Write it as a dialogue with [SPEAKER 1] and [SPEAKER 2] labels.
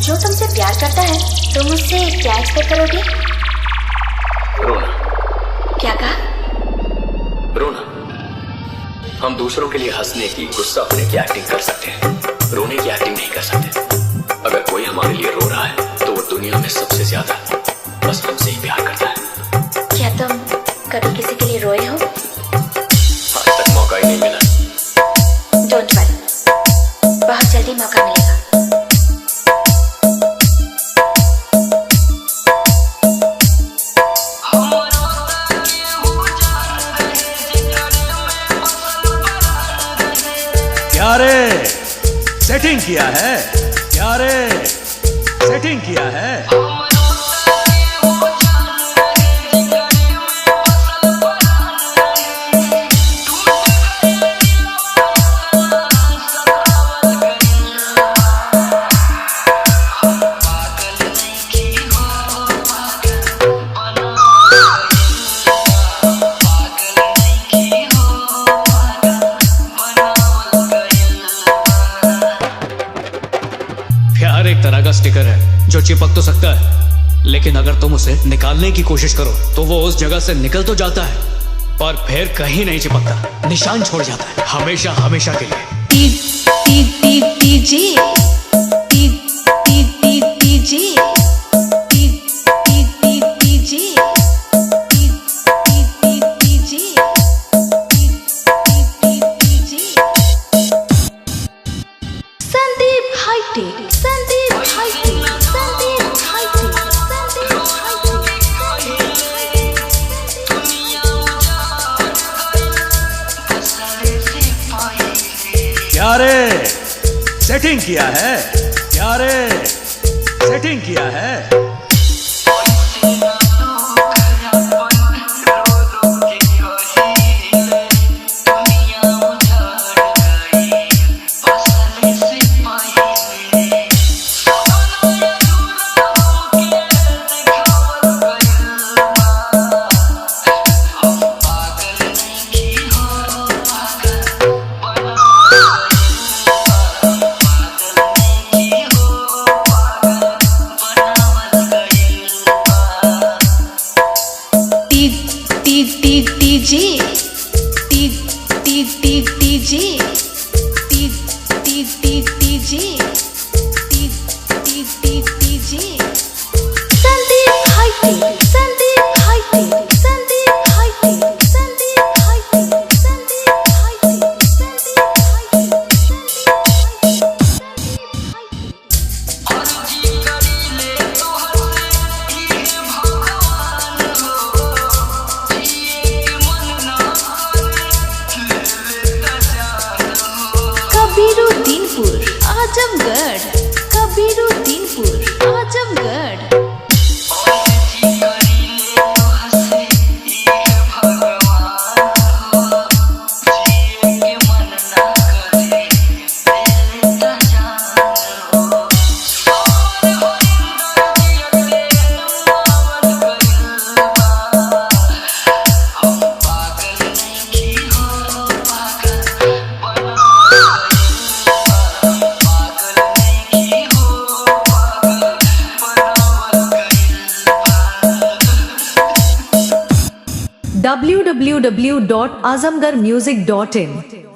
[SPEAKER 1] जो तुमसे प्यार करता है तुम उससे क्या एक्सपेक्ट करोगे?
[SPEAKER 2] रोना।
[SPEAKER 1] क्या कहा?
[SPEAKER 2] रोना। हम दूसरों के लिए हंसने की, गुस्सा होने की एक्टिंग कर सकते हैं, रोने की एक्टिंग नहीं कर सकते। अगर कोई हमारे लिए रो रहा है तो वो दुनिया में सबसे ज्यादा बस हमसे ही प्यार करता है।
[SPEAKER 1] क्या तुम कभी किसी के लिए रोए हो?
[SPEAKER 2] आज तक मौका ही नहीं मिला।
[SPEAKER 1] डोंट वरी, बहुत जल्दी मौका मिलेगा।
[SPEAKER 3] क्या रे सेटिंग किया है? क्या रे सेटिंग किया है?
[SPEAKER 4] प्यार एक तरह का स्टिकर है जो चिपक तो सकता है, लेकिन अगर तुम उसे निकालने की कोशिश करो तो वो उस जगह से निकल तो जाता है पर फिर कहीं नहीं चिपकता, निशान छोड़ जाता है हमेशा हमेशा के लिए।
[SPEAKER 1] Sandeep hi-tech, Sandeep hi-tech, Sandeep hi-tech, Sandeep hi-tech.
[SPEAKER 3] क्या रे सेटिंग किया है? क्या रे सेटिंग किया है?
[SPEAKER 1] आजमगढ़, कबीरुद्दीनपुर, आजमगढ़।
[SPEAKER 5] www.azamgarmusic.in